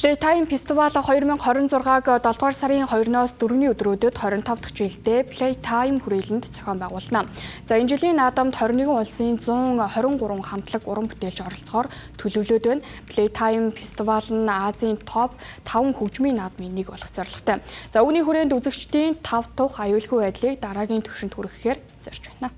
Playtime Festival 2026-г 7-р сарын 2-оос 4-ний өдрүүдэд 25 дахь жилдээ Playtime хүрээлэнд зохион байгуулна. За энэ жилийн наадамд 21 улсын 123 хамтлаг уран бүтээлч оролцохоор төлөвлөд байна. Playtime Festival нь Азийн топ 5 хөгжмийн наадмын нэг болох зорилготой. За үүний хүрээнд үзэгчдийн 5 тухь аюулгүй байдлыг дараагийн түвшинд хүрэхээр зорж байна.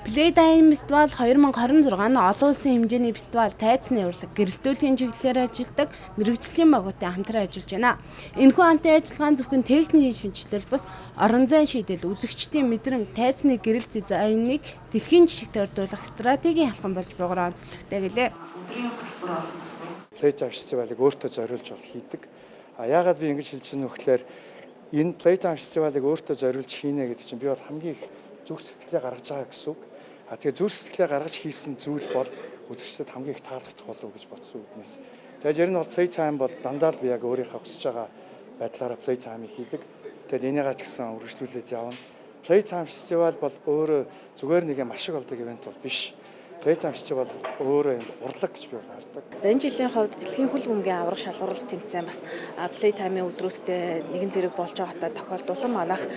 Playtime Festival 2026 нь олон улсын хэмжээний фестивал тайцны урлаг гэрэлтүүлгийн чиглэлээр ажилладаг мэрэгжлийн багуудтай хамтран ажиллаж байна. Энэхүү хамтын ажиллагаан зөвхөн техникийн шинжилэл бас орон зайн шийдэл, үзэгчдийн мэдрэмж, тайцны гэрэл дизайныг дэлхийн жишгт ордуулах стратегийн халхан болж байгаараа онцлогтой гэлээ. Өдрийн хөтөлбөр олон бас байна. Playtime Festival-ыг өөртөө зориулж хийдэг. Яагаад би ингэж хэлж байна вэ гэхээр энэ Playtime Festival-ыг өөртөө зориулж хийнэ гэдэг чинь би бол хамгийн их зүрх сэтгэлээ гаргаж байгаа гэсэн үг. Тэгээ зүрх сэтгэлээ гаргаж хийсэн зүйл бол үзэгчдэд хамгийн их таалагдах болов уу гэж бодсон үднээс. Тэгээд ер нь бол Playtime бол дандаа л би яг өөрийнхөө хүсэж байгаа байдлаараа Playtime-ыг хийдэг. Тэгээд энийгээ ч гэсэн үргэлжлүүлээд явна. Playtime Festival бол өөрөө зүгээр нэг юм ашиг олдог ивент бол биш. Playtime Festival өөрөө урлаг гэж би хардаг. За энэ жилийн хувьд дэлхийн хөл бөмбөгийн аврах шалгуурлалт тэмцээн бас Playtime-ийн өдрүүдэд нэгэн зэрэг болж байгаатай тохиолдуулан манайх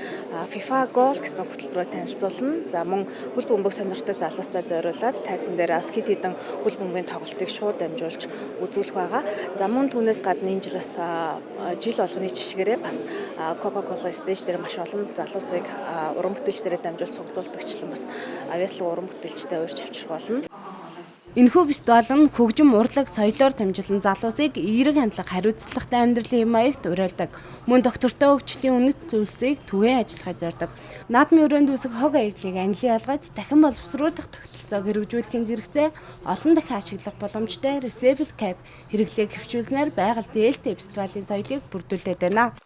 FIFA Goal гэсэн хөтөлбөрөөр танилцуулна. За мөн хөл бөмбөг сонирхдаг залуустай зориулаад тайзан дээр бас хэд хэдэн хөл бөмбөгийн тоглолтыг шууд дамжуулж үзүүлэх байгаа. За мөн түүнээс гадна энэ жил бас жил болгоны жишгээрээ бас Coca-Cola stage дээр маш олон залуусыг уран бүтээлчдэрээ дамжуулж цуглуулдагчлан бас авьяаслаг уран бүтээлчтэй уурч авчрах болно. Энэхүү фестивал нь хөгжим, урлаг, соёлоор дамжуулан залуусыг эерэг хандлага, хариуцлагатай амьдралын маягт уриалдаг. Мөн доктортой хөгжлийн үнэт зүйлсийг түгээн ажиллахад зорддог. Наадмын өрөөнд үүсэх хог аяглыг англи ялгаж дахин боловсруулах тогтолцоог хэрэгжүүлэхийн зэрэгцээ олон дахин ашиглах боломжтой Recycle Cap хэрэглээг хөвчүүлснээр байгаль дээлтэй фестивалийн соёлыг бүрдүүлээд байна.